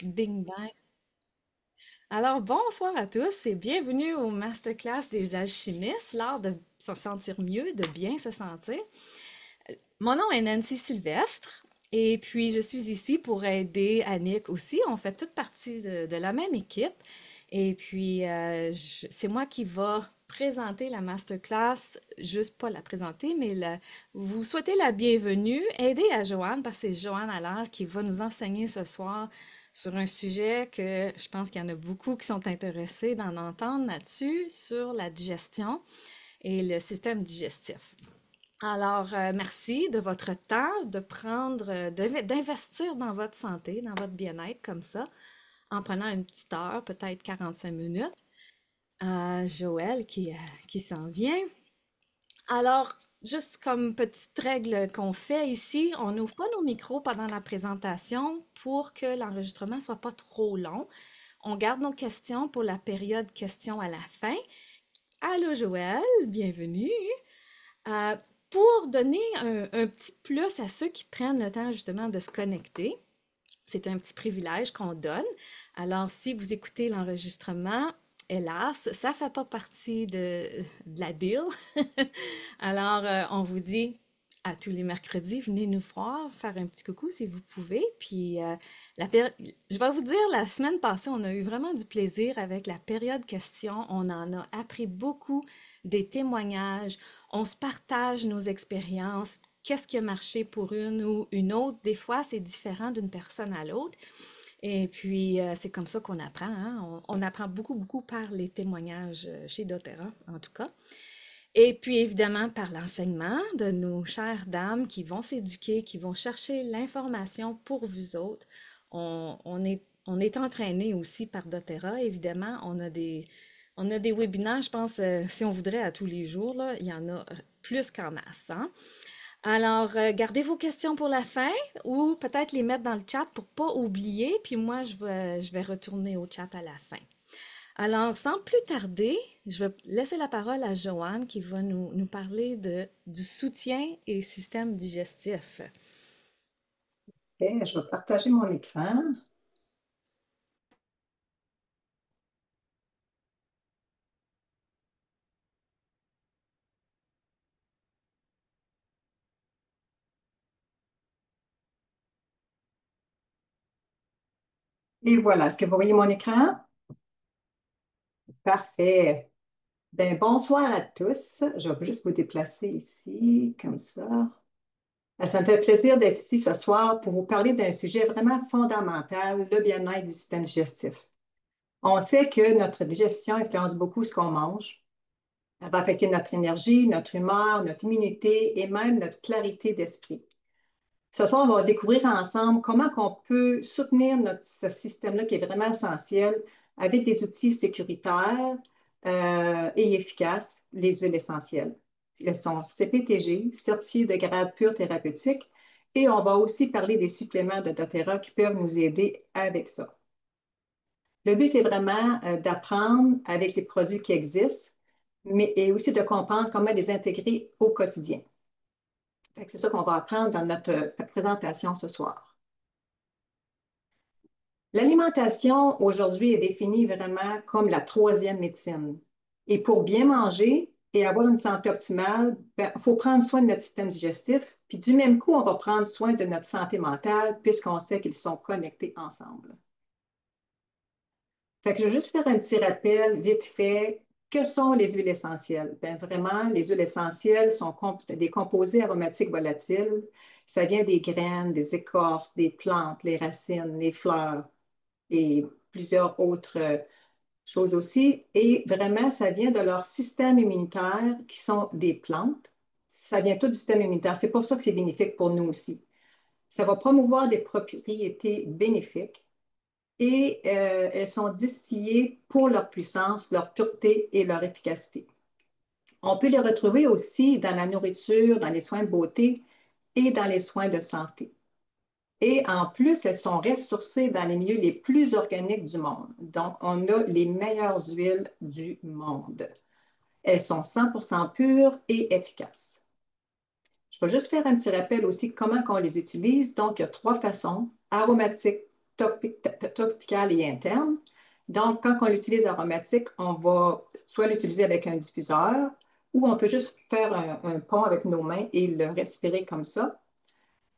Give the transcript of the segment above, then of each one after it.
Bing bang. Alors, bonsoir à tous et bienvenue au Masterclass des alchimistes, l'art de se sentir mieux, de bien se sentir. Mon nom est Nancy Sylvestre et puis je suis ici pour aider Annick aussi. On fait toute partie de la même équipe et puis c'est moi qui va présenter la masterclass, juste pas la présenter, mais vous souhaitez la bienvenue, aider à Joanne, parce que c'est Joanne Allaire qui va nous enseigner ce soir sur un sujet que je pense qu'il y en a beaucoup qui sont intéressés d'en entendre là-dessus, sur la digestion et le système digestif. Alors, merci de votre temps, de prendre, d'investir dans votre santé, dans votre bien-être comme ça, en prenant une petite heure, peut-être 45 minutes. Joël qui s'en vient. Alors, juste comme petite règle qu'on fait ici, on n'ouvre pas nos micros pendant la présentation pour que l'enregistrement soit pas trop long. On garde nos questions pour la période questions à la fin. Allô Joël, bienvenue. Euh, pour donner un petit plus à ceux qui prennent le temps justement de se connecter, c'est un petit privilège qu'on donne. Alors, si vous écoutez l'enregistrement, hélas, ça ne fait pas partie de la deal. Alors, on vous dit à tous les mercredis, venez nous voir, faire un petit coucou si vous pouvez. Puis, je vais vous dire, la semaine passée, on a eu vraiment du plaisir avec la période questions. On en a appris beaucoup, des témoignages. On se partage nos expériences. Qu'est-ce qui a marché pour une ou une autre? Des fois, c'est différent d'une personne à l'autre. Et puis, c'est comme ça qu'on apprend, hein. On apprend beaucoup, beaucoup par les témoignages chez doTERRA, en tout cas. Et puis, évidemment, par l'enseignement de nos chères dames qui vont s'éduquer, qui vont chercher l'information pour vous autres. On est entraîné aussi par doTERRA, évidemment. On a des webinaires, je pense, si on voudrait à tous les jours, là, il y en a plus qu'en masse, hein? Alors, gardez vos questions pour la fin ou peut-être les mettre dans le chat pour pas oublier, puis moi, je vais retourner au chat à la fin. Alors, sans plus tarder, je vais laisser la parole à Joanne qui va nous parler du soutien et système digestif. Ok, je vais partager mon écran. Et voilà, est-ce que vous voyez mon écran? Parfait. Ben, bonsoir à tous. Je vais juste vous déplacer ici, comme ça. Ça me fait plaisir d'être ici ce soir pour vous parler d'un sujet vraiment fondamental, le bien-être du système digestif. On sait que notre digestion influence beaucoup ce qu'on mange. Elle va affecter notre énergie, notre humeur, notre immunité et même notre clarité d'esprit. Ce soir, on va découvrir ensemble comment on peut soutenir ce système-là qui est vraiment essentiel avec des outils sécuritaires et efficaces, les huiles essentielles. Elles sont CPTG, certifiées de grade pur thérapeutique, et on va aussi parler des suppléments de doTERRA qui peuvent nous aider avec ça. Le but, c'est vraiment d'apprendre avec les produits qui existent, mais et aussi de comprendre comment les intégrer au quotidien. C'est ça qu'on va apprendre dans notre présentation ce soir. L'alimentation aujourd'hui est définie vraiment comme la troisième médecine. Et pour bien manger et avoir une santé optimale, il faut prendre soin de notre système digestif. Puis du même coup, on va prendre soin de notre santé mentale puisqu'on sait qu'ils sont connectés ensemble. Fait que je vais juste faire un petit rappel vite fait. Que sont les huiles essentielles? Bien, vraiment, les huiles essentielles sont des composés aromatiques volatiles. Ça vient des graines, des écorces, des plantes, les racines, les fleurs et plusieurs autres choses aussi. Et vraiment, ça vient de leur système immunitaire qui sont des plantes. Ça vient tout du système immunitaire. C'est pour ça que c'est bénéfique pour nous aussi. Ça va promouvoir des propriétés bénéfiques et elles sont distillées pour leur puissance, leur pureté et leur efficacité. On peut les retrouver aussi dans la nourriture, dans les soins de beauté et dans les soins de santé. Et en plus, elles sont ressourcées dans les milieux les plus organiques du monde. Donc, on a les meilleures huiles du monde. Elles sont 100% pures et efficaces. Je vais juste faire un petit rappel aussi comment on les utilise. Donc, il y a trois façons: aromatique, topicale et interne. Donc, quand on l'utilise aromatique, on va soit l'utiliser avec un diffuseur ou on peut juste faire un pont avec nos mains et le respirer comme ça.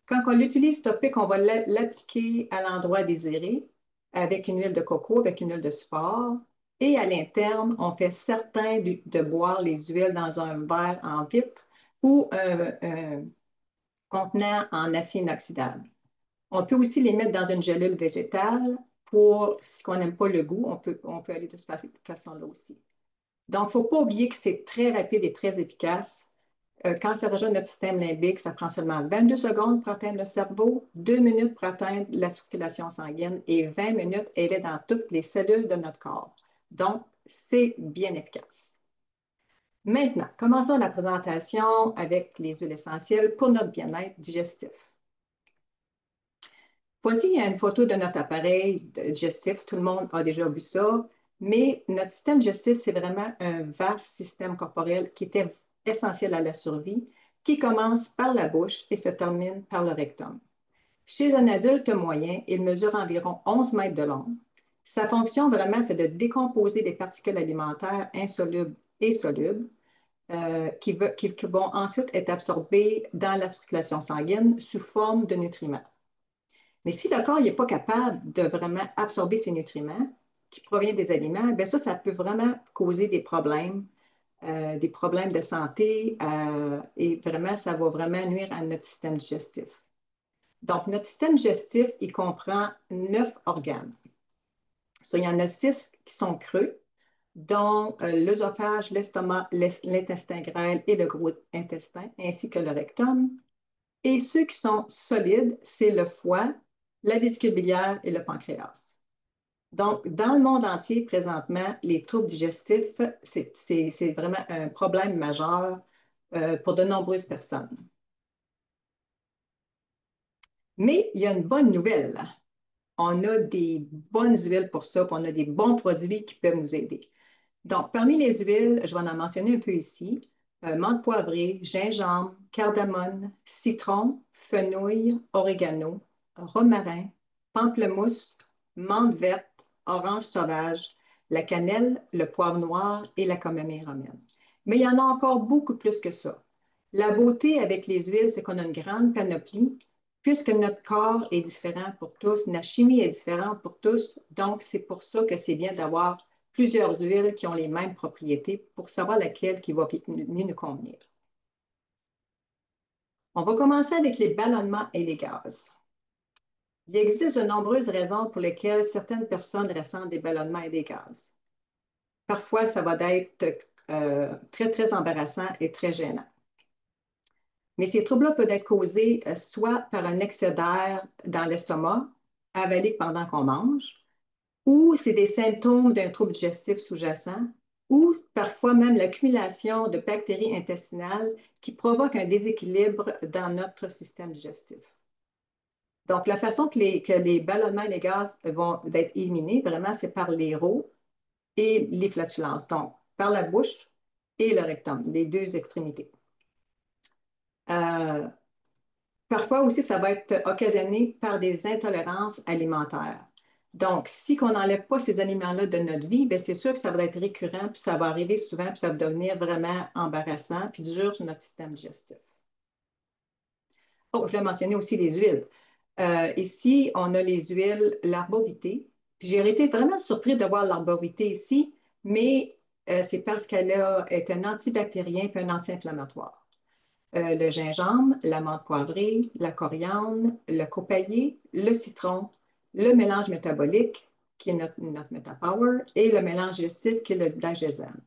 Quand on l'utilise topique, on va l'appliquer à l'endroit désiré avec une huile de coco, avec une huile de support. Et à l'interne, on fait certain de boire les huiles dans un verre en vitre ou un contenant en acier inoxydable. On peut aussi les mettre dans une gelule végétale pour, si on n'aime pas le goût, on peut aller de cette façon-là aussi. Donc, il ne faut pas oublier que c'est très rapide et très efficace. Quand ça rejoint notre système limbique, ça prend seulement 22 secondes pour atteindre le cerveau, 2 minutes pour atteindre la circulation sanguine et 20 minutes, elle est dans toutes les cellules de notre corps. Donc, c'est bien efficace. Maintenant, commençons la présentation avec les huiles essentielles pour notre bien-être digestif. Voici une photo de notre appareil digestif. Tout le monde a déjà vu ça, mais notre système digestif, c'est vraiment un vaste système corporel qui était essentiel à la survie, qui commence par la bouche et se termine par le rectum. Chez un adulte moyen, il mesure environ 11 mètres de long. Sa fonction vraiment, c'est de décomposer les particules alimentaires insolubles et solubles qui vont ensuite être absorbées dans la circulation sanguine sous forme de nutriments. Mais si le corps n'est pas capable de vraiment absorber ces nutriments qui proviennent des aliments, bien ça peut vraiment causer des problèmes de santé et vraiment, ça va vraiment nuire à notre système digestif. Donc, notre système digestif, il comprend 9 organes. Il y en a 6 qui sont creux, dont l'œsophage, l'estomac, l'intestin grêle et le gros intestin, ainsi que le rectum. Et ceux qui sont solides, c'est le foie, la vésicule biliaire et le pancréas. Donc, dans le monde entier, présentement, les troubles digestifs, c'est vraiment un problème majeur pour de nombreuses personnes. Mais il y a une bonne nouvelle. On a des bonnes huiles pour ça, puis on a des bons produits qui peuvent nous aider. Donc, parmi les huiles, je vais en mentionner un peu ici. Menthe poivrée, gingembre, cardamone, citron, fenouil, orégano, romarin, pamplemousse, menthe verte, orange sauvage, la cannelle, le poivre noir et la camomille romaine. Mais il y en a encore beaucoup plus que ça. La beauté avec les huiles, c'est qu'on a une grande panoplie, puisque notre corps est différent pour tous, notre chimie est différente pour tous, donc c'est pour ça que c'est bien d'avoir plusieurs huiles qui ont les mêmes propriétés pour savoir laquelle qui va mieux nous convenir. On va commencer avec les ballonnements et les gaz. Il existe de nombreuses raisons pour lesquelles certaines personnes ressentent des ballonnements et des gaz. Parfois, ça va être très, très embarrassant et très gênant. Mais ces troubles-là peuvent être causés soit par un excès d'air dans l'estomac, avalé pendant qu'on mange, ou c'est des symptômes d'un trouble digestif sous-jacent, ou parfois même l'accumulation de bactéries intestinales qui provoquent un déséquilibre dans notre système digestif. Donc, la façon que les ballonnements et les gaz vont être éliminés, vraiment, c'est par les rots et les flatulences, donc par la bouche et le rectum, les deux extrémités. Euh, Parfois aussi, ça va être occasionné par des intolérances alimentaires. Donc, si on n'enlève pas ces aliments-là de notre vie, bien, c'est sûr que ça va être récurrent, puis ça va arriver souvent, puis ça va devenir vraiment embarrassant, puis dur sur notre système digestif. Oh, je l'ai mentionné aussi les huiles. Ici, on a les huiles, l'arbovité. Puis j'ai été vraiment surpris de voir l'arbovité ici, mais c'est parce qu'elle est un antibactérien et un anti-inflammatoire. Le gingembre, la menthe poivrée, la coriandre, le copaillé, le citron, le mélange métabolique, qui est notre MetaPower, et le mélange digestif, qui est le Diagesem.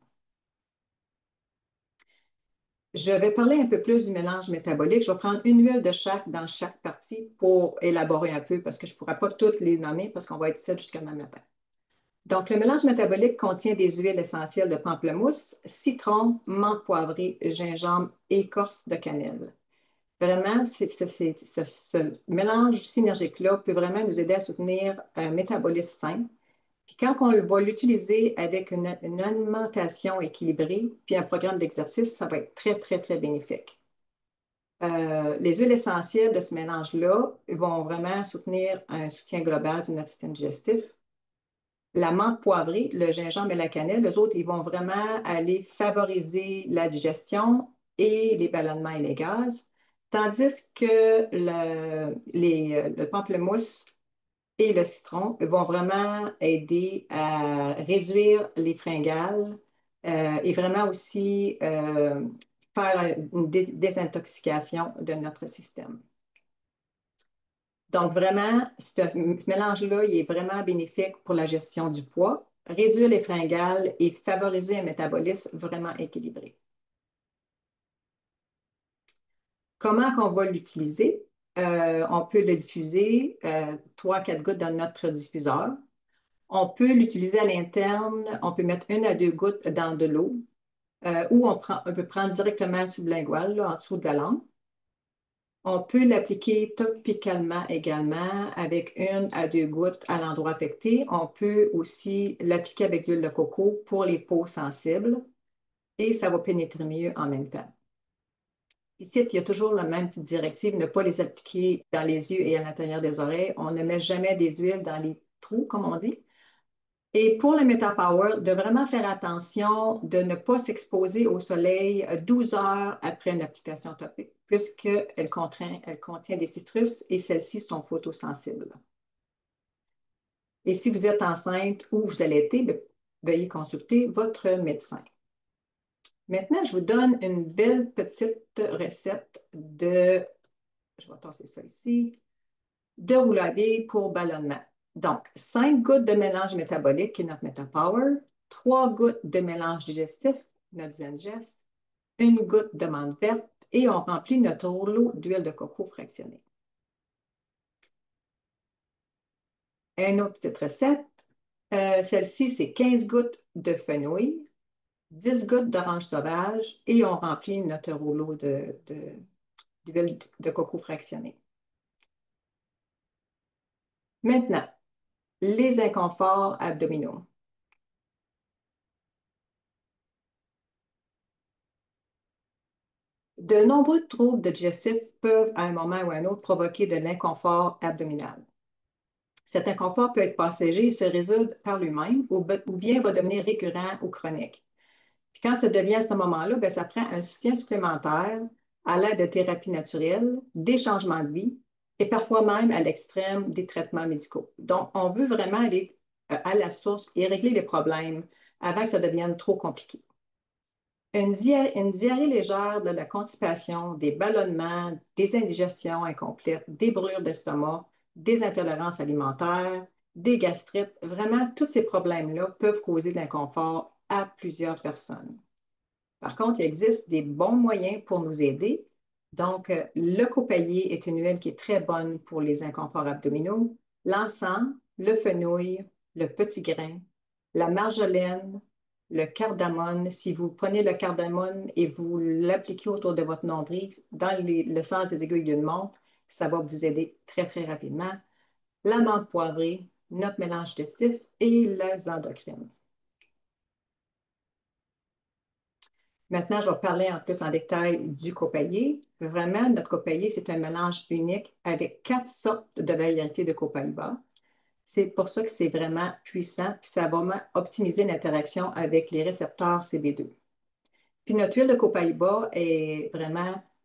Je vais parler un peu plus du mélange métabolique. Je vais prendre une huile de chaque dans chaque partie pour élaborer un peu, parce que je ne pourrai pas toutes les nommer, parce qu'on va être ici jusqu'à demain matin. Donc, le mélange métabolique contient des huiles essentielles de pamplemousse, citron, menthe poivrée, gingembre et écorce de cannelle. Vraiment, ce mélange synergique-là peut vraiment nous aider à soutenir un métabolisme sain. Puis quand on va l'utiliser avec une alimentation équilibrée, puis un programme d'exercice, ça va être très, très, très bénéfique. Les huiles essentielles de ce mélange-là vont vraiment soutenir un soutien global de notre système digestif. La menthe poivrée, le gingembre et la cannelle, les autres, ils vont vraiment aller favoriser la digestion et les ballonnements et les gaz, tandis que le pamplemousse et le citron vont vraiment aider à réduire les fringales et vraiment aussi faire une désintoxication de notre système. Donc, vraiment, ce mélange-là, il est vraiment bénéfique pour la gestion du poids, réduire les fringales et favoriser un métabolisme vraiment équilibré. Comment qu'on va l'utiliser? On peut le diffuser 3-4 gouttes dans notre diffuseur. On peut l'utiliser à l'interne. On peut mettre 1 à 2 gouttes dans de l'eau ou on peut prendre directement sublingual, là, en dessous de la langue. On peut l'appliquer topicalement également avec 1 à 2 gouttes à l'endroit affecté. On peut aussi l'appliquer avec l'huile de coco pour les peaux sensibles et ça va pénétrer mieux en même temps. Ici, il y a toujours la même petite directive, ne pas les appliquer dans les yeux et à l'intérieur des oreilles. On ne met jamais des huiles dans les trous, comme on dit. Et pour le MetaPower, de vraiment faire attention de ne pas s'exposer au soleil 12 heures après une application topique, puisqu'elle contient des citrus et celles-ci sont photosensibles. Et si vous êtes enceinte ou vous allaitez, veuillez consulter votre médecin. Maintenant, je vous donne une belle petite recette je vais tasser ça ici, de roulade pour ballonnement. Donc, 5 gouttes de mélange métabolique, qui est notre MetaPower, 3 gouttes de mélange digestif, notre Zengest, 1 goutte de menthe verte et on remplit notre rouleau d'huile de coco fractionnée. Une autre petite recette, celle-ci, c'est 15 gouttes de fenouil, 10 gouttes d'orange sauvage et on remplit notre rouleau d'huile de coco fractionnée. Maintenant, les inconforts abdominaux. De nombreux troubles digestifs peuvent, à un moment ou à un autre, provoquer de l'inconfort abdominal. Cet inconfort peut être passager et se résoudre par lui-même ou bien va devenir récurrent ou chronique. Puis quand ça devient à ce moment-là, bien, ça prend un soutien supplémentaire à l'aide de thérapies naturelles, des changements de vie et parfois même à l'extrême des traitements médicaux. Donc, on veut vraiment aller à la source et régler les problèmes avant que ça devienne trop compliqué. Une diarrhée légère, de la constipation, des ballonnements, des indigestions incomplètes, des brûlures d'estomac, des intolérances alimentaires, des gastrites, vraiment, tous ces problèmes-là peuvent causer de l'inconfort à plusieurs personnes. Par contre, il existe des bons moyens pour nous aider. Donc, le copaillé est une huile qui est très bonne pour les inconforts abdominaux. L'encens, le fenouil, le petit grain, la marjolaine, le cardamone. Si vous prenez le cardamone et vous l'appliquez autour de votre nombril, dans le sens des aiguilles d'une montre, ça va vous aider très, très rapidement. La menthe poivrée, notre mélange digestif et les endocrines. Maintenant, je vais parler en plus en détail du copaillé. Vraiment, notre copaillé, c'est un mélange unique avec 4 sortes de variétés de copaïba. C'est pour ça que c'est vraiment puissant, puis ça va vraiment optimiser l'interaction avec les récepteurs CB2. Puis notre huile de copaïba est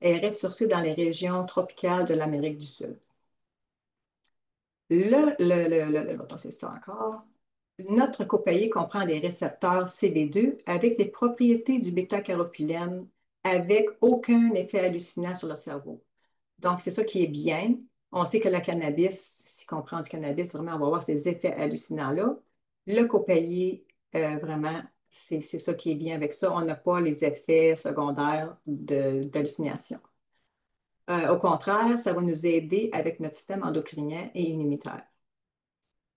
ressourcée dans les régions tropicales de l'Amérique du Sud. C'est ça encore. Notre copaillé comprend des récepteurs CB2 avec les propriétés du bêta-carotène avec aucun effet hallucinant sur le cerveau. Donc, c'est ça qui est bien. On sait que le cannabis, si on prend du cannabis, vraiment, on va avoir ces effets hallucinants-là. Le copaillé, vraiment, c'est ça qui est bien avec ça. On n'a pas les effets secondaires d'hallucination. Au contraire, ça va nous aider avec notre système endocrinien et immunitaire.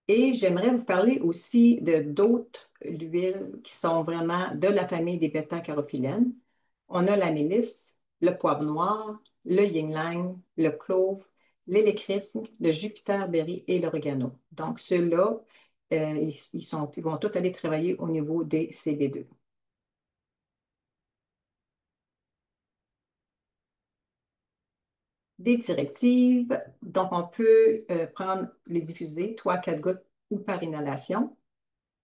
Et j'aimerais vous parler aussi de d'autres huiles qui sont vraiment de la famille des bêta-carotènes. On a la mélisse, le poivre noir, le yin-lang, le clove, l'hélichrysme, le jupiter-berry et l'oregano. Donc, ceux-là, ils vont tous aller travailler au niveau des CB2. des directives. Donc, on peut prendre les diffuser, 3 à 4 gouttes ou par inhalation.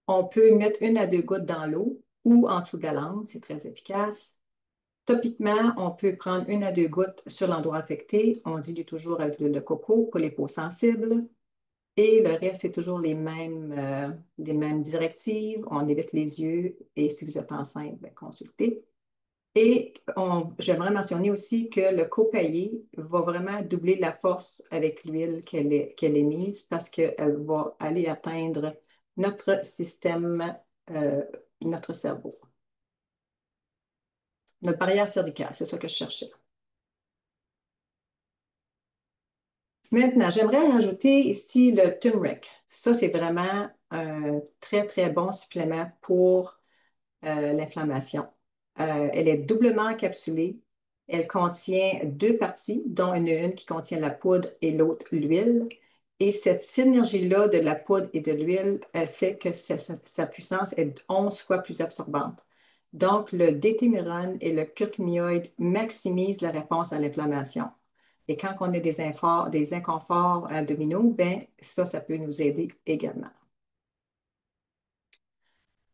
On peut mettre 1 à 2 gouttes dans l'eau ou en dessous de la langue, c'est très efficace. Topiquement, on peut prendre 1 à 2 gouttes sur l'endroit affecté. On dilue toujours avec l'huile de coco pour les peaux sensibles. Et le reste, c'est toujours les mêmes directives. On évite les yeux et si vous êtes enceinte, ben, consultez. Et j'aimerais mentionner aussi que le copaillé va vraiment doubler la force avec l'huile qu'elle est mise parce qu'elle va aller atteindre notre système, euh, notre cerveau, notre barrière cervicale, c'est ça que je cherchais. Maintenant, j'aimerais rajouter ici le turmeric. Ça, c'est vraiment un très, très bon supplément pour l'inflammation. Elle est doublement encapsulée. Elle contient 2 parties, dont une qui contient la poudre et l'autre l'huile. Et cette synergie-là de la poudre et de l'huile, elle fait que sa puissance est 11 fois plus absorbante. Donc, le détémirone et le curcuminoïde maximisent la réponse à l'inflammation. Et quand on a des inconforts abdominaux, ben, ça peut nous aider également.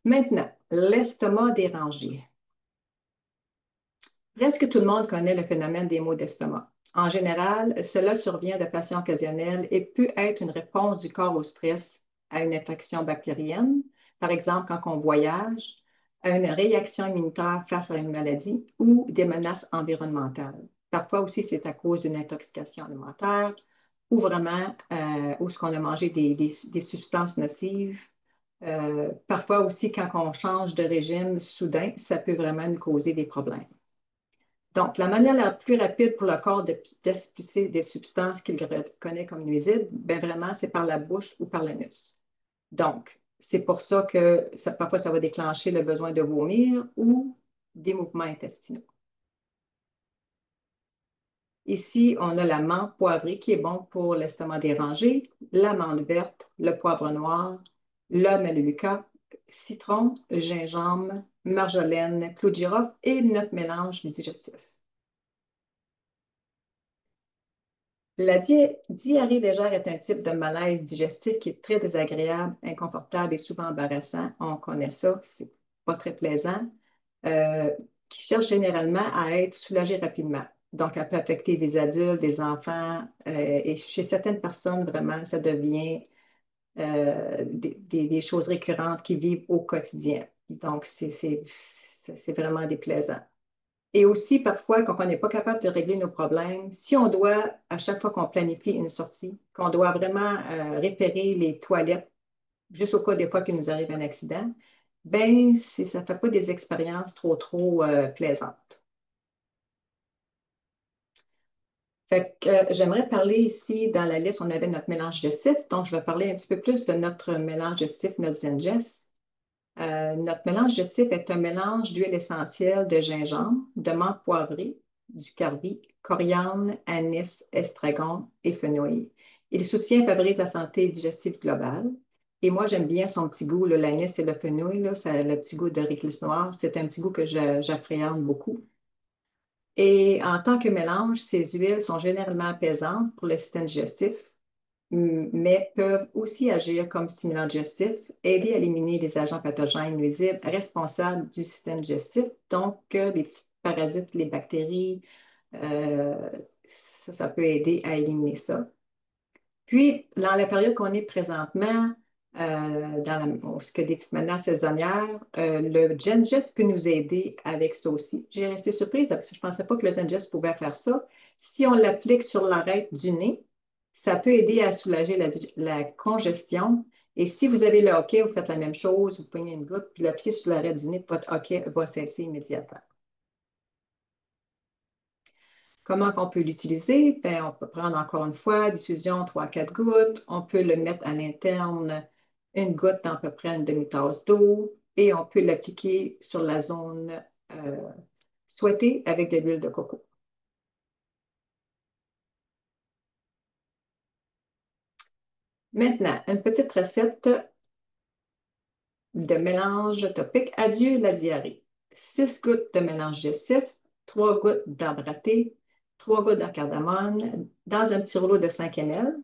Maintenant, l'estomac dérangé. Presque tout le monde connaît le phénomène des maux d'estomac. En général, cela survient de façon occasionnelle et peut être une réponse du corps au stress, à une infection bactérienne, par exemple quand on voyage, à une réaction immunitaire face à une maladie ou des menaces environnementales. Parfois aussi, c'est à cause d'une intoxication alimentaire ou vraiment où ce qu'on a mangé des substances nocives. Parfois aussi, quand on change de régime soudain, ça peut vraiment nous causer des problèmes. Donc, la manière la plus rapide pour le corps d'expulser des substances qu'il reconnaît comme nuisibles, ben vraiment, c'est par la bouche ou par l'anus. Donc, c'est pour ça que parfois, ça va déclencher le besoin de vomir ou des mouvements intestinaux. Ici, on a la menthe poivrée qui est bon pour l'estomac dérangé, l'amande verte, le poivre noir, le melaleuca, citron, gingembre, marjolaine, clou de girofle et notre mélange digestif. La diarrhée légère est un type de malaise digestif qui est très désagréable, inconfortable et souvent embarrassant. On connaît ça, c'est pas très plaisant, euh, qui cherche généralement à être soulagé rapidement. Donc, elle peut affecter des adultes, des enfants, et chez certaines personnes, vraiment, ça devient des choses récurrentes qui vivent au quotidien. Donc, c'est vraiment déplaisant. Et aussi, parfois, quand on n'est pas capable de régler nos problèmes, si on doit, à chaque fois qu'on planifie une sortie, qu'on doit vraiment réparer les toilettes, juste au cas des fois qu'il nous arrive un accident, ben, ça ne fait pas des expériences trop plaisantes. Fait que, j'aimerais parler ici, dans la liste, on avait notre mélange de digestif, donc je vais parler un petit peu plus de notre mélange de digestif, notre Zengest. Notre mélange digestif est un mélange d'huile essentielle de gingembre, de menthe poivrée, du carbi, coriandre, anis, estragon et fenouil. Il soutient et favorise la santé digestive globale. Et moi, j'aime bien son petit goût, l'anis et le fenouil, là, ça a le petit goût de réglisse noire. C'est un petit goût que j'appréhende beaucoup. Et en tant que mélange, ces huiles sont généralement apaisantes pour le système digestif, mais peuvent aussi agir comme stimulants digestifs, aider à éliminer les agents pathogènes nuisibles responsables du système digestif, donc les petits parasites, les bactéries, euh, ça peut aider à éliminer ça. Puis, dans la période qu'on est présentement, ce que des petites menaces saisonnières, le Zengest peut nous aider avec ça aussi. J'ai resté surprise parce que je ne pensais pas que le Zengest pouvait faire ça. Si on l'applique sur l'arête du nez, ça peut aider à soulager la congestion. Et si vous avez le hoquet, vous faites la même chose, vous prenez une goutte, puis l'appliquez sur l'arête du nez, votre hoquet va cesser immédiatement. Comment on peut l'utiliser? Ben, on peut prendre encore une fois diffusion 3 à 4 gouttes. On peut le mettre à l'interne, une goutte dans à peu près une demi-tasse d'eau et on peut l'appliquer sur la zone souhaitée avec de l'huile de coco. Maintenant, une petite recette de mélange topique. Adieu la diarrhée. 6 gouttes de mélange digestif, 3 gouttes d'arbre à thé, 3 gouttes de cardamome dans un petit rouleau de 5 ml.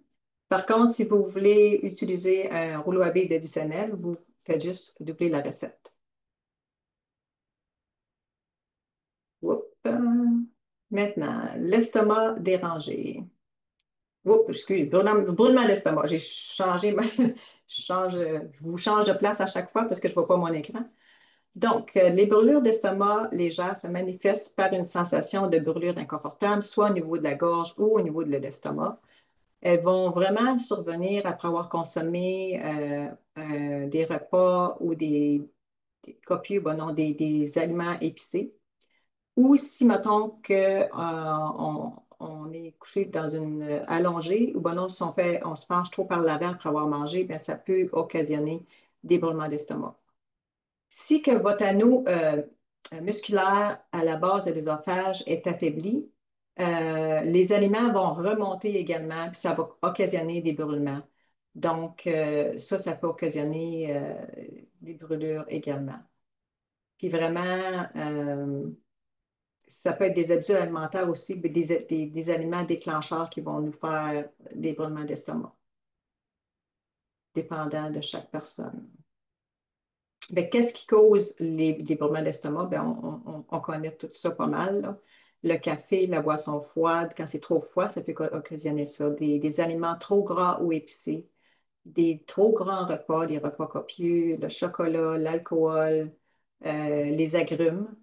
Par contre, si vous voulez utiliser un rouleau à billes de 10 ml, vous faites juste doubler la recette. Oups. Maintenant, l'estomac dérangé. Oups, excuse, brûlement d'estomac. J'ai changé, je vous change de place à chaque fois parce que je ne vois pas mon écran. Donc, les brûlures d'estomac légères se manifestent par une sensation de brûlure inconfortable, soit au niveau de la gorge ou au niveau de l'estomac. Elles vont vraiment survenir après avoir consommé des repas ou des copieux, bon, non, des aliments épicés. Ou si, mettons, on est couché dans une allongée, ou bon, non, si on se penche trop par l'avant après avoir mangé, bien, ça peut occasionner des brûlements d'estomac. Si que votre anneau musculaire à la base de l'œsophage est affaibli, les aliments vont remonter également, puis ça va occasionner des brûlements. Donc, ça peut occasionner des brûlures également. Puis vraiment, ça peut être des habitudes alimentaires aussi, mais des aliments déclencheurs qui vont nous faire des brûlements d'estomac, dépendant de chaque personne. Ben, qu'est-ce qui cause les brûlements d'estomac? Ben, on connaît tout ça pas mal, là. Le café, la boisson froide, quand c'est trop froid, ça peut occasionner ça. Des aliments trop gras ou épicés, des trop grands repas, des repas copieux, le chocolat, l'alcool, les agrumes.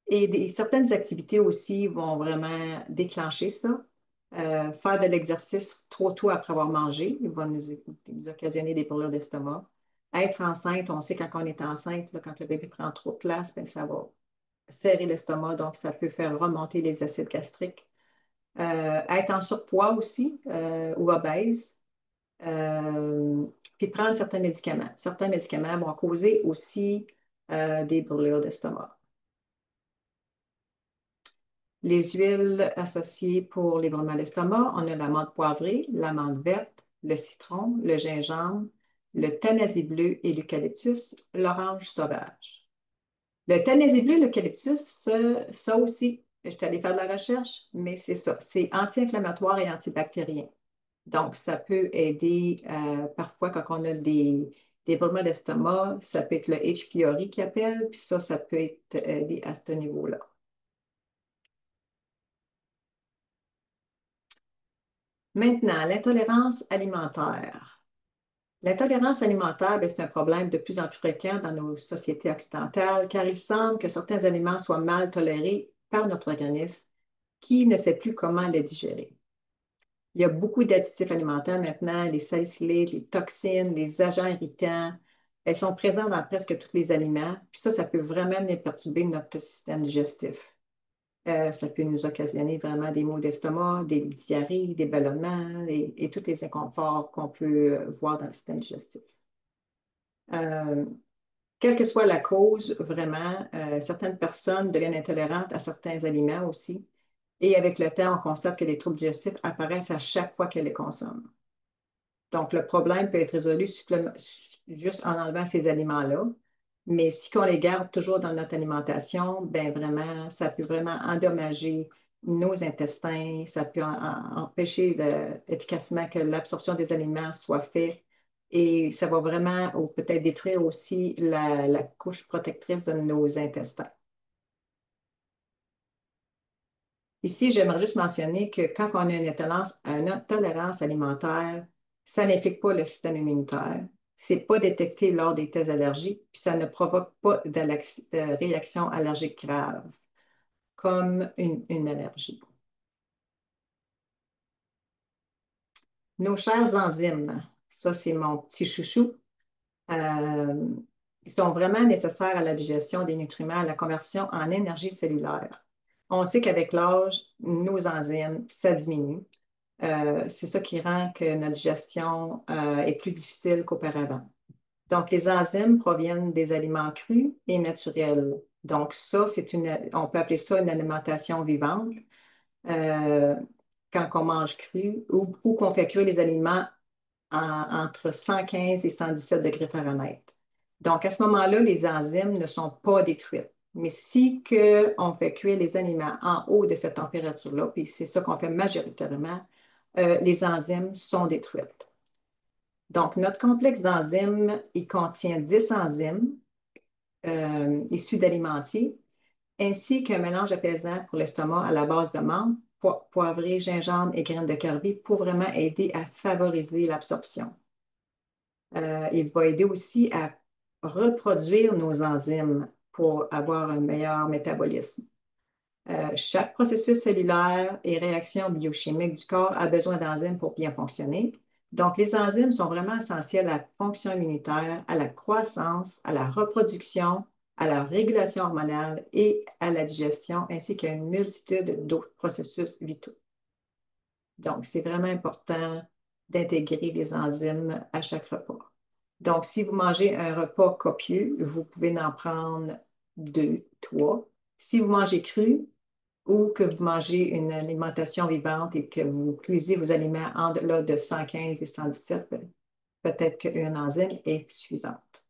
Et certaines activités aussi vont vraiment déclencher ça. Faire de l'exercice trop tôt après avoir mangé, il va nous occasionner des brûlures d'estomac. Être enceinte, on sait quand on est enceinte, là, quand le bébé prend trop de place, ben, ça va serrer l'estomac, donc ça peut faire remonter les acides gastriques. Être en surpoids aussi ou obèse. Euh, Puis prendre certains médicaments. Certains médicaments vont causer aussi des brûlures d'estomac. Les huiles associées pour les brûlements d'estomac, on a la menthe poivrée, la menthe verte, le citron, le gingembre, le tanasis bleu et l'eucalyptus, l'orange sauvage. Le tanasis bleu et l'eucalyptus, ça aussi, je suis allée faire de la recherche, mais c'est ça, c'est anti-inflammatoire et antibactérien. Donc, ça peut aider parfois quand on a des brûlements d'estomac, ça peut être le H. pylori qui appelle, puis ça peut être aidé à ce niveau-là. Maintenant, l'intolérance alimentaire. L'intolérance alimentaire, ben, c'est un problème de plus en plus fréquent dans nos sociétés occidentales car il semble que certains aliments soient mal tolérés par notre organisme qui ne sait plus comment les digérer. Il y a beaucoup d'additifs alimentaires maintenant, les salicylates, les toxines, les agents irritants. Elles sont présentes dans presque tous les aliments. Puis ça peut vraiment venir perturber notre système digestif. Ça peut nous occasionner vraiment des maux d'estomac, des diarrhées, des ballonnements et tous les inconforts qu'on peut voir dans le système digestif. Euh, Quelle que soit la cause, vraiment, certaines personnes deviennent intolérantes à certains aliments aussi. Et avec le temps, on constate que les troubles digestifs apparaissent à chaque fois qu'elles les consomment. Donc, le problème peut être résolu juste en enlevant ces aliments-là. Mais si on les garde toujours dans notre alimentation, ben vraiment, ça peut vraiment endommager nos intestins, ça peut empêcher efficacement que l'absorption des aliments soit faite et ça va vraiment ou peut-être détruire aussi la couche protectrice de nos intestins. Ici, j'aimerais juste mentionner que quand on a une intolérance alimentaire, ça n'implique pas le système immunitaire. Ce n'est pas détecté lors des tests allergiques, puis ça ne provoque pas de réaction allergique grave, comme une allergie. Nos chers enzymes, ça c'est mon petit chouchou, euh, ils sont vraiment nécessaires à la digestion des nutriments, à la conversion en énergie cellulaire. On sait qu'avec l'âge, nos enzymes, ça diminue. C'est ça qui rend que notre digestion est plus difficile qu'auparavant. Donc, les enzymes proviennent des aliments crus et naturels. Donc, ça, on peut appeler ça une alimentation vivante euh, quand on mange cru ou qu'on fait cuire les aliments entre 115 et 117 degrés Fahrenheit. Donc, à ce moment-là, les enzymes ne sont pas détruites. Mais si que on fait cuire les aliments en haut de cette température-là, puis c'est ça qu'on fait majoritairement, les enzymes sont détruites. Donc, notre complexe d'enzymes, il contient 10 enzymes issus d'alimentiers, ainsi qu'un mélange apaisant pour l'estomac à la base de menthe, poivré, gingembre et graines de carvi pour vraiment aider à favoriser l'absorption. Il va aider aussi à reproduire nos enzymes pour avoir un meilleur métabolisme. Chaque processus cellulaire et réaction biochimique du corps a besoin d'enzymes pour bien fonctionner. Donc, les enzymes sont vraiment essentielles à la fonction immunitaire, à la croissance, à la reproduction, à la régulation hormonale et à la digestion, ainsi qu'à une multitude d'autres processus vitaux. Donc, c'est vraiment important d'intégrer les enzymes à chaque repas. Donc, si vous mangez un repas copieux, vous pouvez en prendre deux, trois. Si vous mangez cru ou que vous mangez une alimentation vivante et que vous cuisez vos aliments en delà de 115 et 117, peut-être qu'une enzyme est suffisante.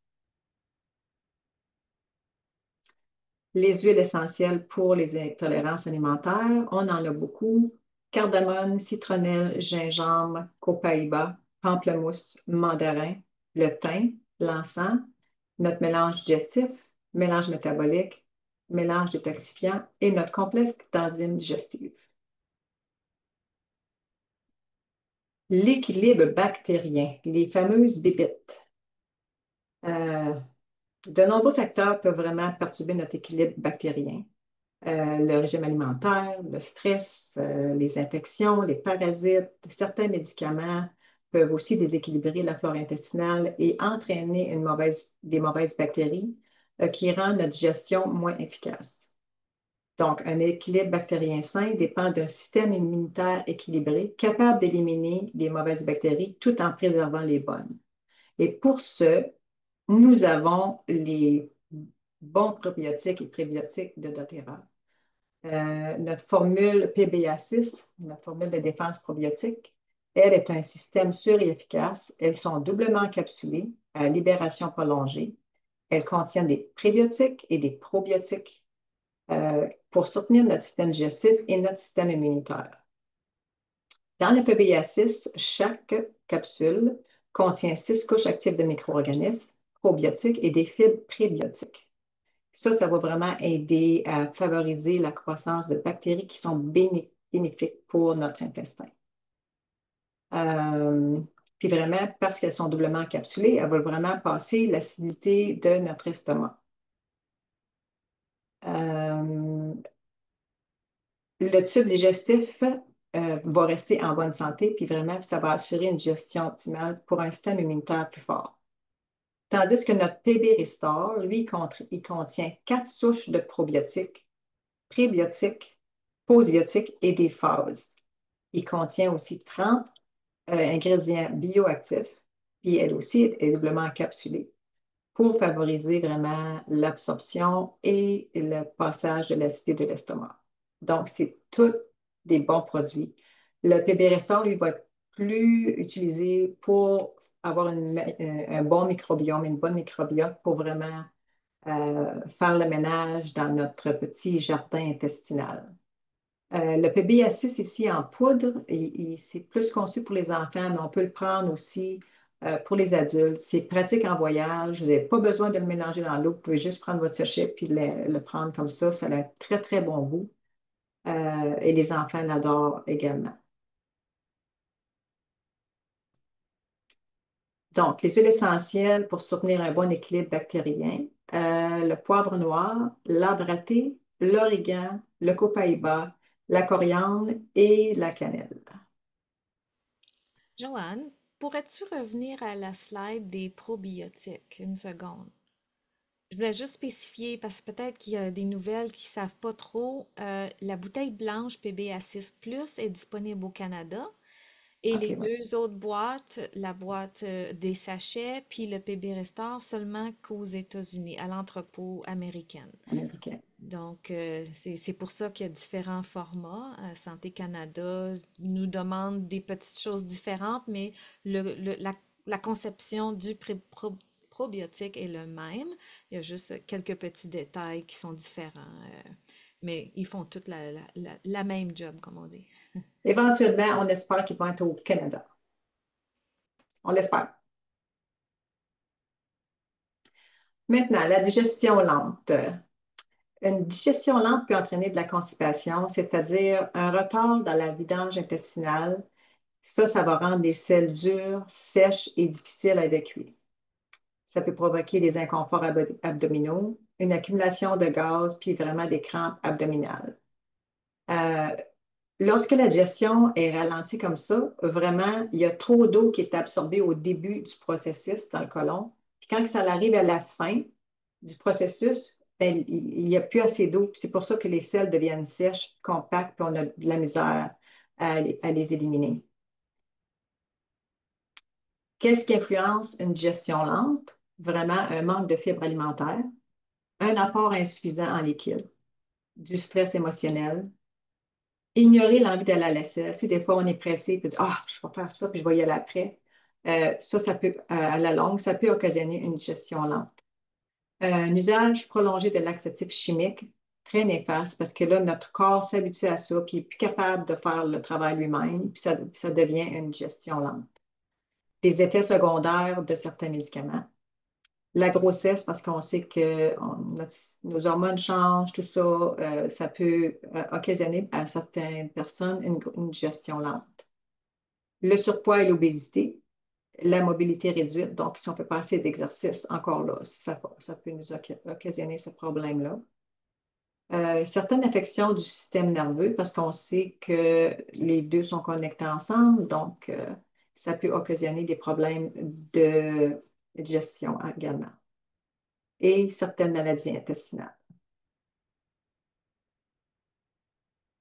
Les huiles essentielles pour les intolérances alimentaires, on en a beaucoup. Cardamome, citronnelle, gingembre, copaïba, pamplemousse, mandarin, le thym, l'encens, notre mélange digestif, mélange métabolique, mélange détoxifiant et notre complexe d'enzymes digestives. L'équilibre bactérien, les fameuses bébites. Euh, de nombreux facteurs peuvent vraiment perturber notre équilibre bactérien. Le régime alimentaire, le stress, les infections, les parasites, certains médicaments peuvent aussi déséquilibrer la flore intestinale et entraîner des mauvaises bactéries qui rendent notre digestion moins efficace. Donc, un équilibre bactérien sain dépend d'un système immunitaire équilibré, capable d'éliminer les mauvaises bactéries tout en préservant les bonnes. Et pour ce, nous avons les bons probiotiques et prébiotiques de doTERRA. Notre formule PBA6, notre formule de défense probiotique, elle est un système sûr et efficace. Elles sont doublement encapsulées à libération prolongée. Elles contiennent des prébiotiques et des probiotiques pour soutenir notre système digestif et notre système immunitaire. Dans le PBA6, chaque capsule contient 6 couches actives de micro-organismes, probiotiques et des fibres prébiotiques. Ça va vraiment aider à favoriser la croissance de bactéries qui sont bénéfiques pour notre intestin. Euh, Puis vraiment, parce qu'elles sont doublement encapsulées, elles vont vraiment passer l'acidité de notre estomac. Euh, le tube digestif va rester en bonne santé, puis vraiment, ça va assurer une gestion optimale pour un système immunitaire plus fort. Tandis que notre PB Restore, lui, il contient 4 souches de probiotiques, prébiotiques, postbiotiques et des phases. Il contient aussi 30 ingrédients bioactifs, puis elle aussi est doublement encapsulée pour favoriser vraiment l'absorption et le passage de l'acidité de l'estomac. Donc, c'est tous des bons produits. Le PB Restore, lui, va être plus utilisé pour avoir un bon microbiome, une bonne microbiote pour vraiment faire le ménage dans notre petit jardin intestinal. Le PBA6 ici en poudre, c'est plus conçu pour les enfants, mais on peut le prendre aussi pour les adultes. C'est pratique en voyage. Vous n'avez pas besoin de le mélanger dans l'eau. Vous pouvez juste prendre votre sachet puis le prendre comme ça. Ça a un très, très bon goût. Et les enfants l'adorent également. Donc, les huiles essentielles pour soutenir un bon équilibre bactérien, le poivre noir, l'arbre à thé, l'origan, le copaïba, la coriandre et la cannelle. Joanne, pourrais-tu revenir à la slide des probiotiques une seconde? Je voulais juste spécifier, parce que peut-être qu'il y a des nouvelles qui ne savent pas trop, la bouteille blanche PBA6+ est disponible au Canada et OK, les oui, deux autres boîtes, la boîte des sachets puis le PB Restore seulement qu'aux États-Unis, à l'entrepôt américain. américain. Donc, c'est pour ça qu'il y a différents formats. Santé Canada nous demande des petites choses différentes, mais la conception du probiotique est le même. Il y a juste quelques petits détails qui sont différents. Mais ils font toute la même job, comme on dit. Éventuellement, on espère qu'ils vont être au Canada. On l'espère. Maintenant, la digestion lente. Une digestion lente peut entraîner de la constipation, c'est-à-dire un retard dans la vidange intestinale. Ça va rendre les selles dures, sèches et difficiles à évacuer. Ça peut provoquer des inconforts abdominaux, une accumulation de gaz, puis vraiment des crampes abdominales. Euh, Lorsque la digestion est ralentie comme ça, vraiment, il y a trop d'eau qui est absorbée au début du processus dans le côlon. Puis quand ça arrive à la fin du processus, ben, il n'y a plus assez d'eau. C'est pour ça que les selles deviennent sèches, compactes, puis on a de la misère à les éliminer. Qu'est-ce qui influence une digestion lente? Vraiment un manque de fibres alimentaires, un apport insuffisant en liquide, du stress émotionnel, ignorer l'envie d'aller à la selle. Tu sais, des fois, on est pressé, puis on dit, ah, je vais faire ça, puis je vais y aller après. Ça peut, à la longue, ça peut occasionner une digestion lente. Un usage prolongé de laxatifs chimiques, très néfaste, parce que là, notre corps s'habitue à ça, puis il n'est plus capable de faire le travail lui-même, puis ça devient une digestion lente. Les effets secondaires de certains médicaments. La grossesse, parce qu'on sait que nos hormones changent, tout ça, ça peut occasionner à certaines personnes une digestion lente. Le surpoids et l'obésité, la mobilité réduite, donc si on ne fait pas assez d'exercice, encore là, ça peut nous occasionner ce problème-là. Certaines affections du système nerveux, parce qu'on sait que les deux sont connectés ensemble, donc ça peut occasionner des problèmes de digestion également et certaines maladies intestinales.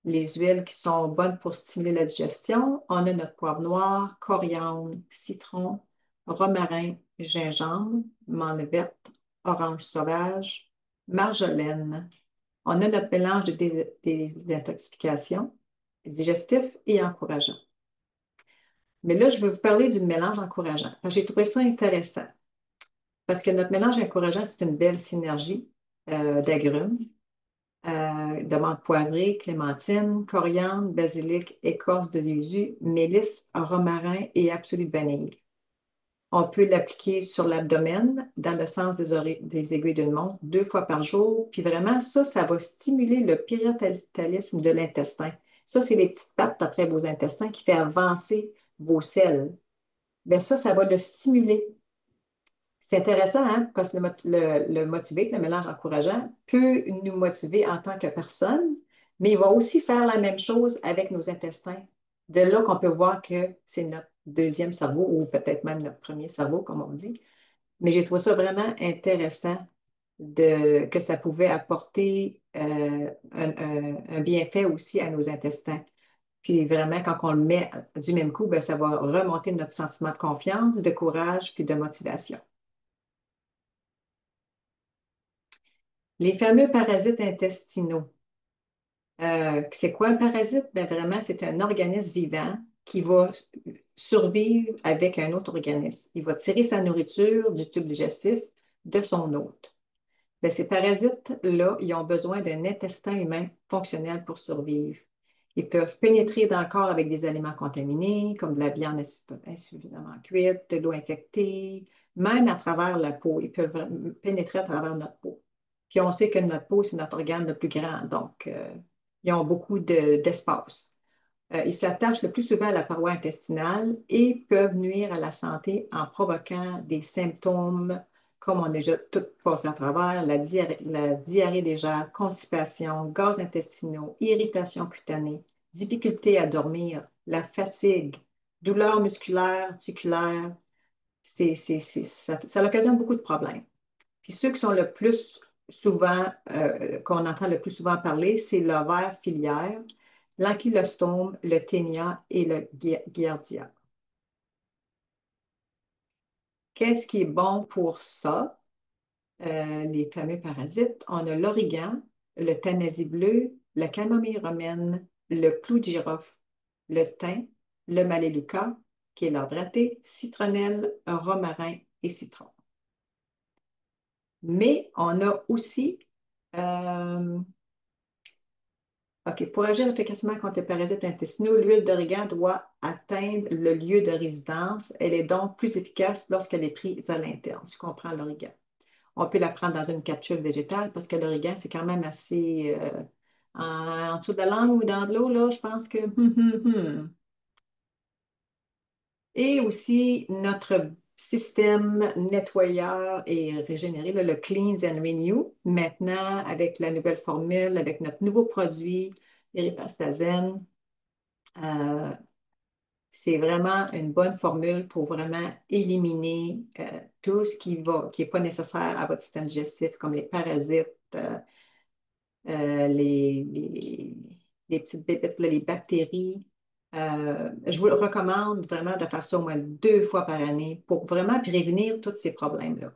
Les huiles qui sont bonnes pour stimuler la digestion, on a notre poivre noir, coriandre, citron, romarin, gingembre, menthe verte, orange sauvage, marjolaine. On a notre mélange de désintoxication, digestif et encourageant. Mais là, je vais vous parler du mélange encourageant. J'ai trouvé ça intéressant parce que notre mélange encourageant, c'est une belle synergie d'agrumes, de menthe poivrée, clémentine, coriandre, basilic, écorce de yuzu, mélisse, romarin et absolu de vanille. On peut l'appliquer sur l'abdomen dans le sens des aiguilles d'une montre 2 fois par jour. Puis vraiment, ça va stimuler le péritalisme de l'intestin. Ça, c'est les petites pattes après vos intestins qui fait avancer vos selles. Bien, ça va le stimuler. C'est intéressant, hein, parce que le motiver, le mélange encourageant, peut nous motiver en tant que personne, mais il va aussi faire la même chose avec nos intestins. De là qu'on peut voir que c'est notre deuxième cerveau, ou peut-être même notre premier cerveau, comme on dit. Mais j'ai trouvé ça vraiment intéressant que ça pouvait apporter un bienfait aussi à nos intestins. Puis vraiment, quand on le met du même coup, ben, ça va remonter notre sentiment de confiance, de courage, puis de motivation. Les fameux parasites intestinaux. C'est quoi un parasite? Ben vraiment, c'est un organisme vivant qui va survivre avec un autre organisme. Il va tirer sa nourriture du tube digestif de son hôte. Ben, ces parasites-là, ils ont besoin d'un intestin humain fonctionnel pour survivre. Ils peuvent pénétrer dans le corps avec des aliments contaminés, comme de la viande insuffisamment cuite, de l'eau infectée, même à travers la peau. Ils peuvent pénétrer à travers notre peau. Puis on sait que notre peau, c'est notre organe le plus grand, donc ils ont beaucoup d'espace. Ils s'attachent le plus souvent à la paroi intestinale et peuvent nuire à la santé en provoquant des symptômes comme on a déjà tout passé à travers, la diarrhée légère, constipation, gaz intestinaux, irritation cutanée, difficulté à dormir, la fatigue, douleurs musculaires, articulaires. Ça occasionne beaucoup de problèmes. Puis ceux qui sont le plus souvent, qu'on entend le plus souvent parler, c'est l'ovaire filiaire, l'ankylostome, le ténia et le giardia. Qu'est-ce qui est bon pour ça? Les fameux parasites. On a l'origan, le thanasie bleu, la camomille romaine, le clou de girofle, le thym, le maléluca, qui est l'arbre à thé, citronnelle, romarin et citron. Mais on a aussi, euh, OK, pour agir efficacement contre les parasites intestinaux, l'huile d'origan doit atteindre le lieu de résidence. Elle est donc plus efficace lorsqu'elle est prise à l'interne. Tu comprends l'origan. On peut la prendre dans une capsule végétale parce que l'origan, c'est quand même assez en dessous de la langue ou dans de l'eau, là, je pense que. Et aussi, notre système nettoyeur et régénéré, là, le Cleanse and Renew, maintenant, avec la nouvelle formule, avec notre nouveau produit, Iripastazen, euh, c'est vraiment une bonne formule pour vraiment éliminer tout ce qui n'est pas nécessaire à votre système digestif, comme les parasites, les petites bébêtes, là, les bactéries. Je vous le recommande vraiment de faire ça au moins 2 fois par année pour vraiment prévenir tous ces problèmes-là.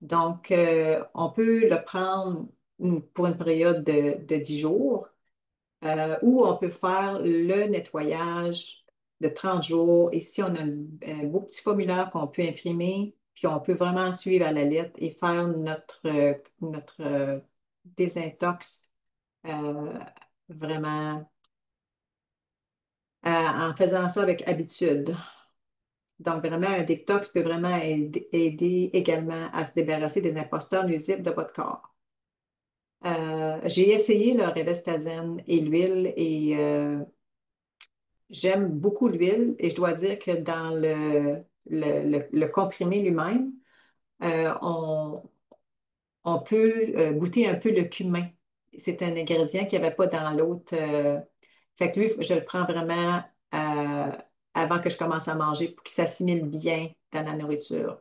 Donc, on peut le prendre pour une période de 10 jours ou on peut faire le nettoyage de 30 jours. Ici, on a un beau petit formulaire qu'on peut imprimer, puis on peut vraiment suivre à la lettre et faire notre désintox euh, vraiment en faisant ça avec habitude. Donc, vraiment, un détox peut vraiment aider également à se débarrasser des imposteurs nuisibles de votre corps. J'ai essayé le Revestazane et l'huile et j'aime beaucoup l'huile et je dois dire que dans le comprimé lui-même, on peut goûter un peu le cumin. C'est un ingrédient qu'il n'y avait pas dans l'autre. Fait que lui, je le prends vraiment euh, avant que je commence à manger pour qu'il s'assimile bien dans la nourriture.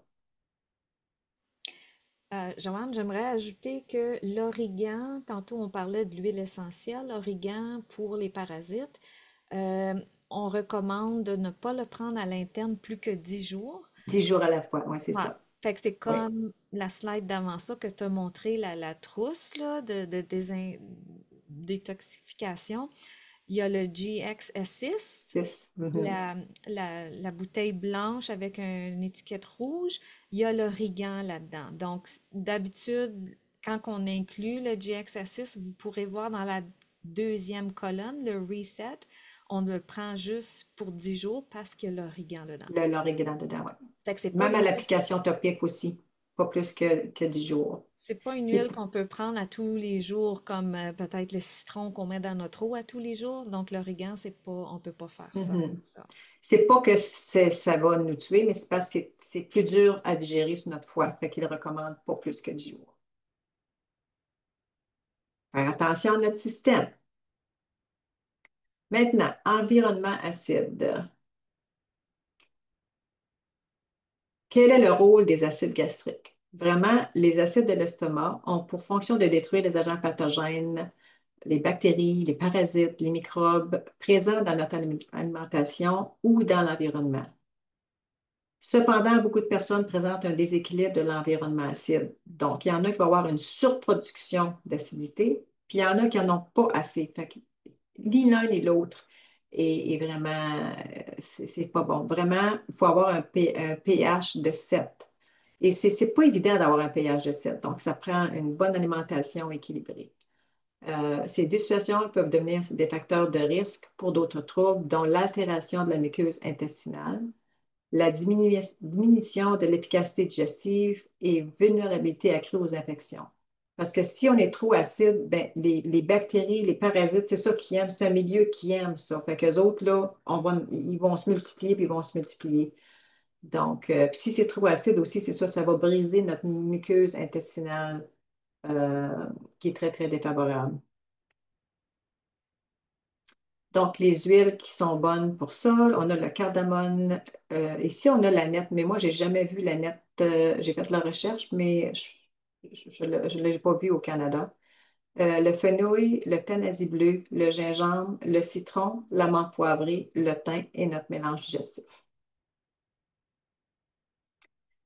Joanne, j'aimerais ajouter que l'origan, tantôt on parlait de l'huile essentielle, l'origan pour les parasites, euh, on recommande de ne pas le prendre à l'interne plus que 10 jours. 10 jours à la fois, oui, c'est Ouais. ça. Fait que c'est Oui. comme la slide d'avant ça que tu as montré, la trousse là, de détoxification. Il y a le GXS6, 6. Mhm. la bouteille blanche avec une étiquette rouge, il y a l'origan là-dedans. Donc, d'habitude, quand on inclut le GXA6, vous pourrez voir dans la deuxième colonne, le reset, on le prend juste pour 10 jours parce qu'il y a l'origan dedans. L'origan dedans, oui. Fait que c'est pas Même à une l'application topique aussi, pas plus que 10 jours. c'est pas une Et huile qu'on peut prendre à tous les jours comme peut-être le citron qu'on met dans notre eau à tous les jours. Donc l'origan, c'est pas, on peut pas faire ça avec mhm. ça. C'est pas que ça va nous tuer, mais c'est parce que c'est plus dur à digérer sur notre foie. Fait qu'il recommande pas plus que 10 jours. Faire attention à notre système. Maintenant, environnement acide. Quel est le rôle des acides gastriques? Vraiment, les acides de l'estomac ont pour fonction de détruire les agents pathogènes, les bactéries, les parasites, les microbes présents dans notre alimentation ou dans l'environnement. Cependant, beaucoup de personnes présentent un déséquilibre de l'environnement acide. Donc, il y en a qui vont avoir une surproduction d'acidité, puis il y en a qui n'en ont pas assez. Fait que ni l'un ni l'autre est vraiment, c'est pas bon. Vraiment, il faut avoir un pH de 7. Et c'est pas évident d'avoir un pH de 7. Donc, ça prend une bonne alimentation équilibrée. Ces deux situations peuvent devenir des facteurs de risque pour d'autres troubles, dont l'altération de la muqueuse intestinale, la diminution de l'efficacité digestive et vulnérabilité accrue aux infections. Parce que si on est trop acide, ben, les bactéries, les parasites, c'est ça qu'ils aiment. C'est un milieu qui aime ça. Fait qu'eux autres, là, ils vont se multiplier, puis ils vont se multiplier. Donc, puis si c'est trop acide aussi, c'est ça, ça va briser notre muqueuse intestinale, euh, qui est très, très défavorable. Donc, les huiles qui sont bonnes pour ça, on a le cardamone. Ici, on a la nette, mais moi, j'ai jamais vu la nette. J'ai fait la recherche, mais je ne l'ai pas vu au Canada. Le fenouil, le tanasi bleu, le gingembre, le citron, la menthe poivrée, le thym et notre mélange digestif.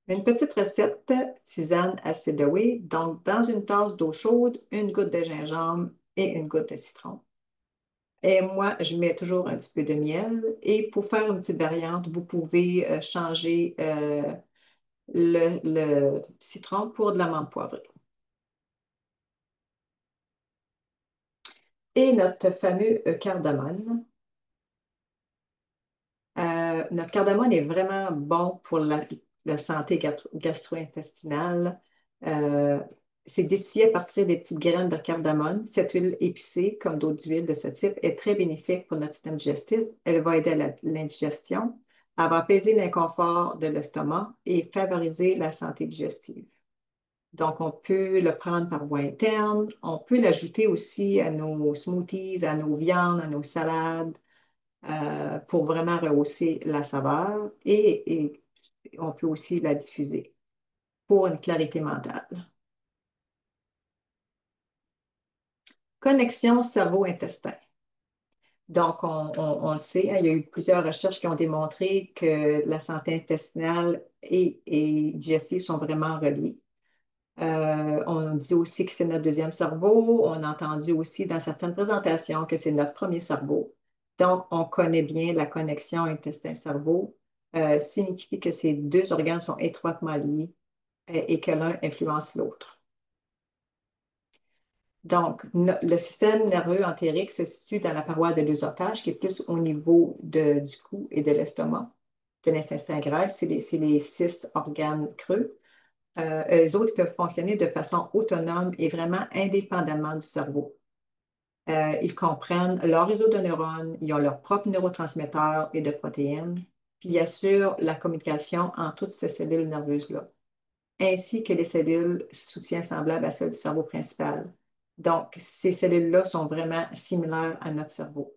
Une petite recette tisane acidulée. Donc, dans une tasse d'eau chaude, une goutte de gingembre et une goutte de citron. Et moi, je mets toujours un petit peu de miel. Et pour faire une petite variante, vous pouvez changer le citron pour de l'amande poivrée. Et notre fameux cardamone. Notre cardamone est vraiment bon pour la santé gastro-intestinale. Euh, c'est distillé à partir des petites graines de cardamone. Cette huile épicée, comme d'autres huiles de ce type, est très bénéfique pour notre système digestif. Elle va aider à l'indigestion, elle va apaiser l'inconfort de l'estomac et favoriser la santé digestive. Donc, on peut le prendre par voie interne. On peut l'ajouter aussi à nos smoothies, à nos viandes, à nos salades pour vraiment rehausser la saveur et on peut aussi la diffuser pour une clarité mentale. Connexion cerveau-intestin. Donc, on le sait, hein, il y a eu plusieurs recherches qui ont démontré que la santé intestinale et digestive sont vraiment reliées. On dit aussi que c'est notre deuxième cerveau. On a entendu aussi dans certaines présentations que c'est notre premier cerveau. Donc, on connaît bien la connexion intestin-cerveau, signifie que ces deux organes sont étroitement liés et que l'un influence l'autre. Donc, le système nerveux entérique se situe dans la paroi de l'œsophage, qui est plus au niveau du cou et de l'estomac, de l'intestin grêle. C'est les six organes creux. Eux autres peuvent fonctionner de façon autonome et vraiment indépendamment du cerveau. Ils comprennent leur réseau de neurones, ils ont leurs propres neurotransmetteurs et de protéines, puis ils assurent la communication entre toutes ces cellules nerveuses-là, ainsi que les cellules soutien semblables à celles du cerveau principal. Donc, ces cellules-là sont vraiment similaires à notre cerveau.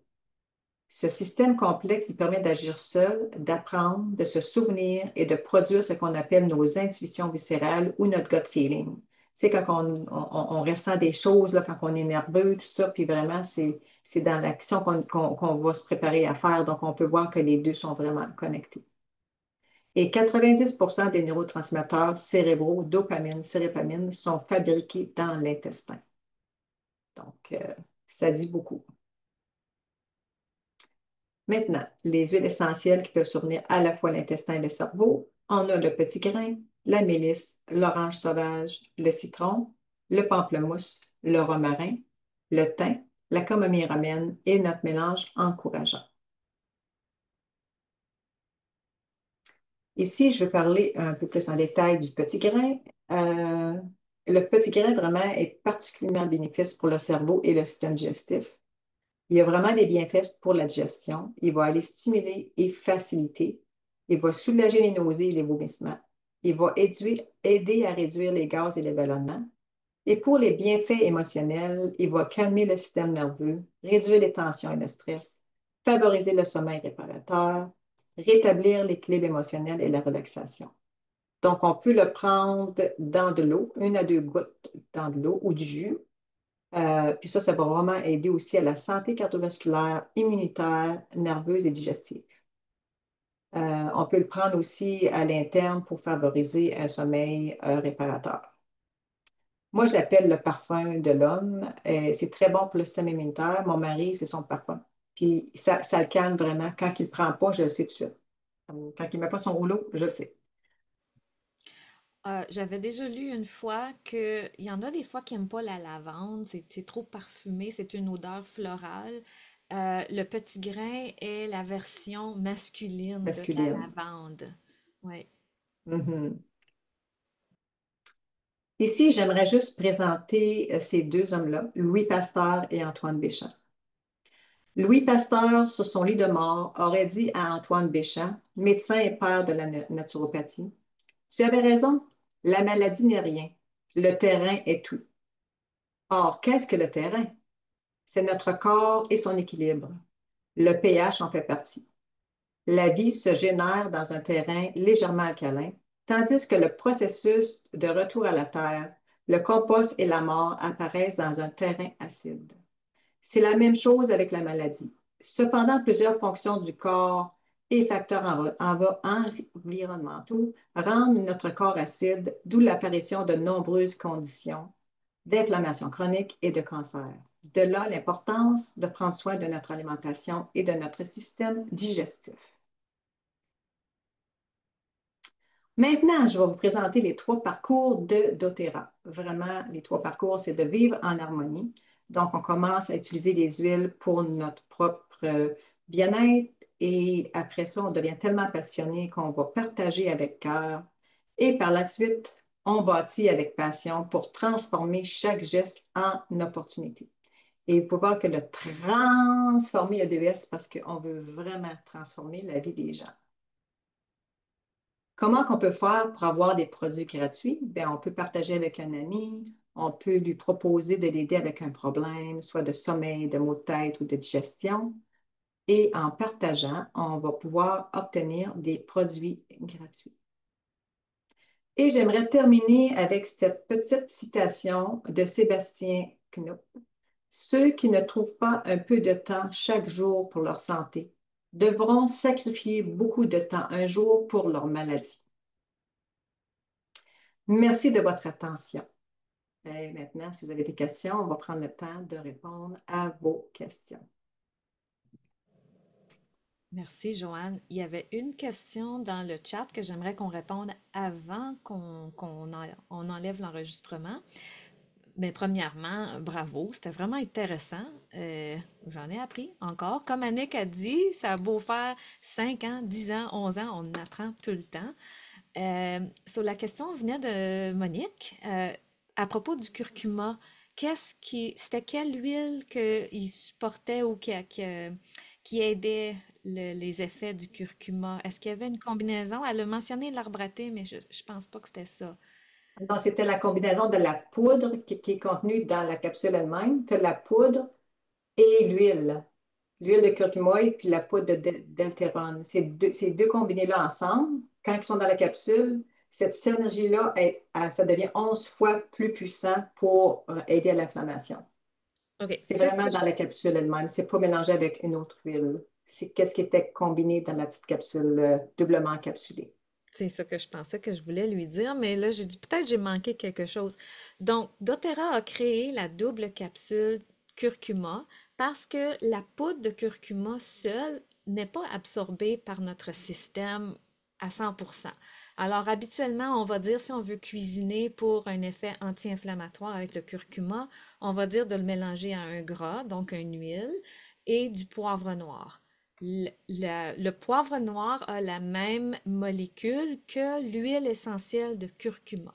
Ce système complexe lui permet d'agir seul, d'apprendre, de se souvenir et de produire ce qu'on appelle nos intuitions viscérales ou notre gut feeling. C'est quand on ressent des choses, là, quand on est nerveux, tout ça, puis vraiment, c'est dans l'action qu'on va se préparer à faire. Donc, on peut voir que les deux sont vraiment connectés. Et 90% des neurotransmetteurs cérébraux, dopamine, sérépamine, sont fabriqués dans l'intestin. Donc, ça dit beaucoup. Maintenant, les huiles essentielles qui peuvent soutenir à la fois l'intestin et le cerveau, on a le petit grain, la mélisse, l'orange sauvage, le citron, le pamplemousse, le romarin, le thym, la camomille romaine et notre mélange encourageant. Ici, je vais parler un peu plus en détail du petit grain. Euh, le petit grain vraiment est particulièrement bénéfique pour le cerveau et le système digestif. Il y a vraiment des bienfaits pour la digestion. Il va aller stimuler et faciliter. Il va soulager les nausées et les vomissements. Il va aider à réduire les gaz et les ballonnements. Et pour les bienfaits émotionnels, il va calmer le système nerveux, réduire les tensions et le stress, favoriser le sommeil réparateur, rétablir l'équilibre émotionnel et la relaxation. Donc, on peut le prendre dans de l'eau, 1 à 2 gouttes dans de l'eau ou du jus. Puis ça va vraiment aider aussi à la santé cardiovasculaire, immunitaire, nerveuse et digestive. On peut le prendre aussi à l'interne pour favoriser un sommeil réparateur. Moi, je l'appelle le parfum de l'homme. C'est très bon pour le système immunitaire. Mon mari, c'est son parfum. Puis ça le calme vraiment. Quand il ne le prend pas, je le sais tout de suite. Quand il ne met pas son rouleau, je le sais. J'avais déjà lu une fois qu'il y en a des fois qui n'aiment pas la lavande, c'est trop parfumé, c'est une odeur florale. Le petit grain est la version masculine de la Masculine. lavande. Ouais. Mhm. Ici, j'aimerais juste présenter ces deux hommes-là, Louis Pasteur et Antoine Béchamp. Louis Pasteur, sur son lit de mort, aurait dit à Antoine Béchamp, médecin et père de la naturopathie, tu avais raison, la maladie n'est rien, le terrain est tout. Or, qu'est-ce que le terrain? C'est notre corps et son équilibre. Le pH en fait partie. La vie se génère dans un terrain légèrement alcalin, tandis que le processus de retour à la terre, le compost et la mort apparaissent dans un terrain acide. C'est la même chose avec la maladie. Cependant, plusieurs fonctions du corps et facteurs environnementaux rendent notre corps acide, d'où l'apparition de nombreuses conditions d'inflammation chronique et de cancer. De là l'importance de prendre soin de notre alimentation et de notre système digestif. Maintenant, je vais vous présenter les trois parcours de doTERRA. Vraiment, les trois parcours, c'est de vivre en harmonie. Donc, on commence à utiliser les huiles pour notre propre bien-être et après ça, on devient tellement passionné qu'on va partager avec cœur. Et par la suite, on bâtit avec passion pour transformer chaque geste en opportunité. Et pour voir que le transformer, le DS, parce qu'on veut vraiment transformer la vie des gens. Comment qu'on peut faire pour avoir des produits gratuits? Bien, on peut partager avec un ami, on peut lui proposer de l'aider avec un problème, soit de sommeil, de maux de tête ou de digestion. Et en partageant, on va pouvoir obtenir des produits gratuits. Et j'aimerais terminer avec cette petite citation de Sébastien Knop. Ceux qui ne trouvent pas un peu de temps chaque jour pour leur santé devront sacrifier beaucoup de temps un jour pour leur maladie. Merci de votre attention. Et maintenant, si vous avez des questions, on va prendre le temps de répondre à vos questions. Merci, Joanne. Il y avait une question dans le chat que j'aimerais qu'on réponde avant on enlève l'enregistrement. Mais premièrement, bravo, c'était vraiment intéressant. J'en ai appris encore. Comme Annick a dit, ça a beau faire 5 ans, 10 ans, 11 ans, on apprend tout le temps. Sur la question venait de Monique. À propos du curcuma, c'était quelle huile qu'il supportait ou qui aidait les effets du curcuma? Est-ce qu'il y avait une combinaison? Elle a mentionné l'arbre à thé, mais je ne pense pas que c'était ça. Donc, c'était la combinaison de la poudre qui est contenue dans la capsule elle-même. Tu as la poudre et l'huile. L'huile de curcuma et puis la poudre d'altérone. Ces deux combinés-là ensemble, quand ils sont dans la capsule, cette synergie-là, ça devient 11 fois plus puissant pour aider à l'inflammation. OK, C'est c'est ce vraiment que dans la capsule elle-même. C'est pas mélangé avec une autre huile. C'est qu'est-ce qui était combiné dans la petite capsule doublement encapsulée. C'est ça que je pensais que je voulais lui dire, mais là, j'ai dit peut-être j'ai manqué quelque chose. Donc, doTERRA a créé la double capsule curcuma parce que la poudre de curcuma seule n'est pas absorbée par notre système à 100%. Alors, habituellement, on va dire si on veut cuisiner pour un effet anti-inflammatoire avec le curcuma, on va dire de le mélanger à un gras, donc une huile, et du poivre noir. Le poivre noir a la même molécule que l'huile essentielle de curcuma.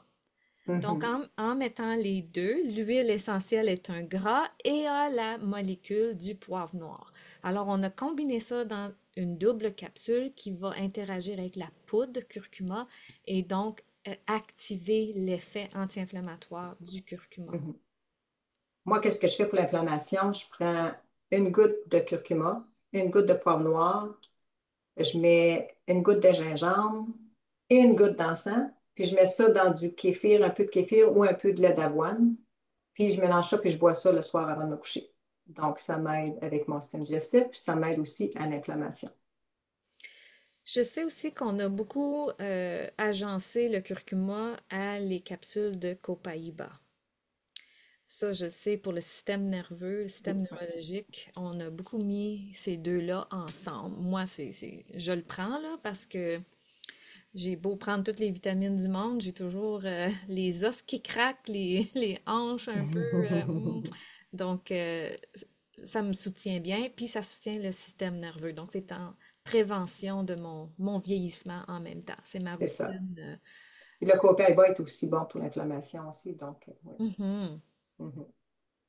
Donc, Mhm, en mettant les deux, l'huile essentielle est un gras et a la molécule du poivre noir. Alors, on a combiné ça dans une double capsule qui va interagir avec la poudre de curcuma et donc activer l'effet anti-inflammatoire du curcuma. mhm. Moi, qu'est-ce que je fais pour l'inflammation? Je prends une goutte de curcuma, une goutte de poivre noir, je mets une goutte de gingembre et une goutte d'encens, puis je mets ça dans du kéfir, un peu de kéfir ou un peu de lait d'avoine, puis je mélange ça, puis je bois ça le soir avant de me coucher. Donc, ça m'aide avec mon système digestif, puis ça m'aide aussi à l'inflammation. Je sais aussi qu'on a beaucoup agencé le curcuma à les capsules de Copaiba. Ça, je sais, pour le système nerveux, le système neurologique, on a beaucoup mis ces deux-là ensemble. Moi, je le prends là parce que j'ai beau prendre toutes les vitamines du monde, j'ai toujours les os qui craquent, les hanches un peu. Donc, ça me soutient bien, puis ça soutient le système nerveux. Donc, c'est en prévention de mon vieillissement en même temps. C'est ma C'est ça. routine. Puis le copain est aussi bon pour l'inflammation aussi, donc, oui. Mhm, Mhm.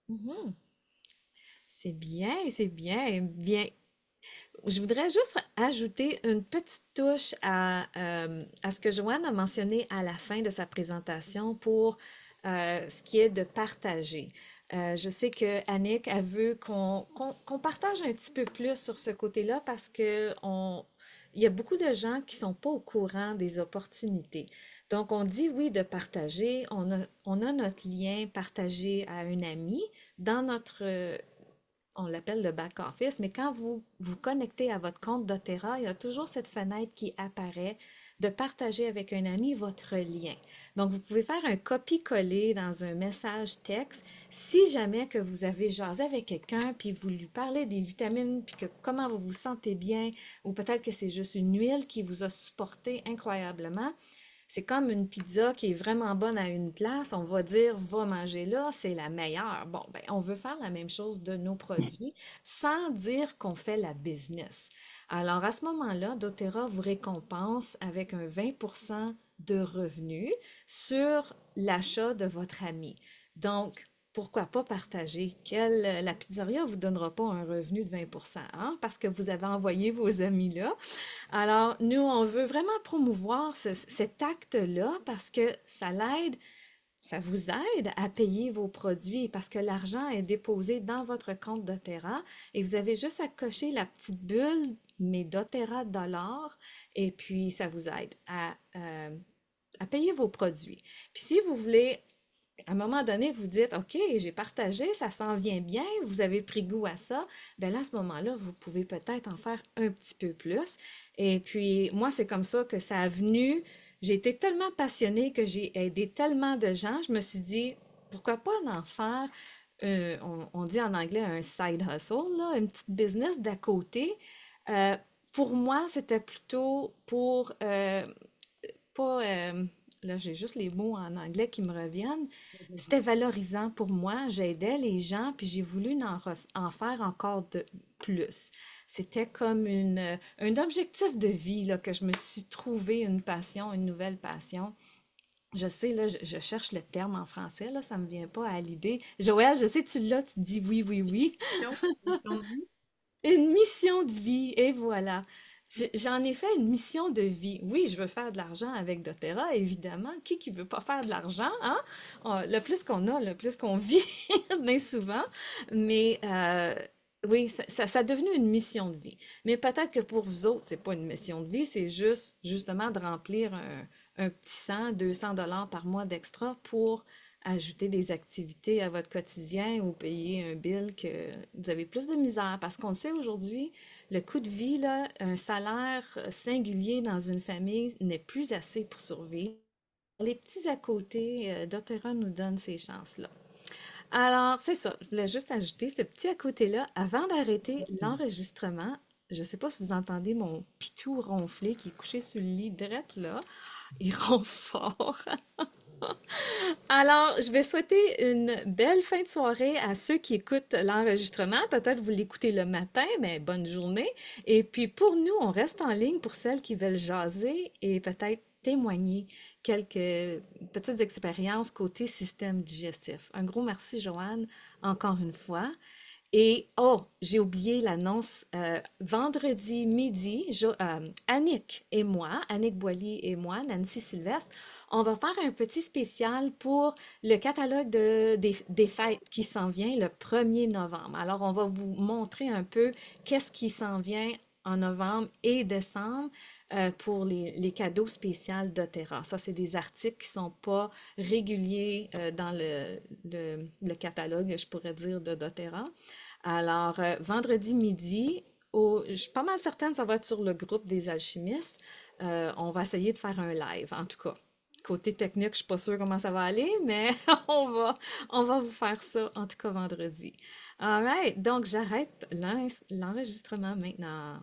mhm. C'est bien, c'est bien. Bien, je voudrais juste ajouter une petite touche à ce que Joanne a mentionné à la fin de sa présentation pour ce qui est de partager. Je sais que Annick a vu qu'on partage un petit peu plus sur ce côté-là parce que il y a beaucoup de gens qui sont pas au courant des opportunités. Donc, on dit oui de partager. On a notre lien partagé à un ami dans on l'appelle le back-office, mais quand vous vous connectez à votre compte doTERRA, il y a toujours cette fenêtre qui apparaît de partager avec un ami votre lien. Donc, vous pouvez faire un copier-coller dans un message texte si jamais que vous avez jasé avec quelqu'un, puis vous lui parlez des vitamines, puis que comment vous vous sentez bien, ou peut-être que c'est juste une huile qui vous a supporté incroyablement. C'est comme une pizza qui est vraiment bonne à une place, on va dire, va manger là, c'est la meilleure. Bon, ben, on veut faire la même chose de nos produits sans dire qu'on fait la business. Alors, à ce moment-là, doTERRA vous récompense avec un 20% de revenus sur l'achat de votre ami. Donc, pourquoi pas partager? La pizzeria ne vous donnera pas un revenu de 20%, hein, parce que vous avez envoyé vos amis là. Alors, nous, on veut vraiment promouvoir cet acte-là parce que ça vous aide à payer vos produits parce que l'argent est déposé dans votre compte doTERRA et vous avez juste à cocher la petite bulle, mes doTERRA dollars, et puis ça vous aide à payer vos produits. Puis si vous voulez à un moment donné, vous dites, OK, j'ai partagé, ça s'en vient bien, vous avez pris goût à ça, bien là, à ce moment-là, vous pouvez peut-être en faire un petit peu plus. Et puis, moi, c'est comme ça que ça a venu. J'ai été tellement passionnée que j'ai aidé tellement de gens, je me suis dit, pourquoi pas en faire, on dit en anglais un side hustle, là, une petite business d'à côté. Euh, pour moi, c'était plutôt pour pas, là j'ai juste les mots en anglais qui me reviennent. C'était valorisant pour moi, j'aidais les gens, puis j'ai voulu en faire encore de plus. C'était comme un objectif de vie là, que je me suis trouvé une passion, une nouvelle passion. Je sais, là, je cherche le terme en français, là, ça me vient pas à l'idée. Joël, je sais, tu l'as, tu dis oui, oui, oui. Mission de vie. Une mission de vie, et voilà. J'en ai fait une mission de vie. Oui, je veux faire de l'argent avec doTERRA, évidemment. Qui veut pas faire de l'argent, hein? Le plus qu'on a, le plus qu'on vit, bien souvent. Mais oui, ça a devenu une mission de vie. Mais peut-être que pour vous autres, c'est pas une mission de vie, c'est juste justement de remplir un petit 100, 200 dollars par mois d'extra pour ajouter des activités à votre quotidien ou payer un bill que vous avez plus de misère. Parce qu'on le sait aujourd'hui, le coût de vie, là, un salaire singulier dans une famille n'est plus assez pour survivre. Les petits à côté, doTERRA nous donne ces chances-là. Alors, c'est ça. Je voulais juste ajouter ce petit à côté-là avant d'arrêter l'enregistrement. Je ne sais pas si vous entendez mon pitou ronfler qui est couché sur le lit drette là. Il ronfle fort. Alors, je vais souhaiter une belle fin de soirée à ceux qui écoutent l'enregistrement. Peut-être vous l'écoutez le matin, mais bonne journée. Et puis pour nous, on reste en ligne pour celles qui veulent jaser et peut-être témoigner quelques petites expériences côté système digestif. Un gros merci, Joanne, encore une fois. Et, oh, j'ai oublié l'annonce. Vendredi midi, Annick et moi, Annick Boily et moi, Nancy Sylvestre, on va faire un petit spécial pour le catalogue des fêtes qui s'en vient le 1er novembre. Alors, on va vous montrer un peu qu'est-ce qui s'en vient en novembre et décembre pour les cadeaux spéciaux doTERRA. Ça, c'est des articles qui ne sont pas réguliers dans le catalogue, je pourrais dire, de doTERRA. Alors, vendredi midi, je suis pas mal certaine que ça va être sur le groupe des alchimistes. On va essayer de faire un live, en tout cas. Côté technique, je suis pas sûre comment ça va aller, mais on va vous faire ça, en tout cas vendredi. All right, donc j'arrête l'enregistrement maintenant.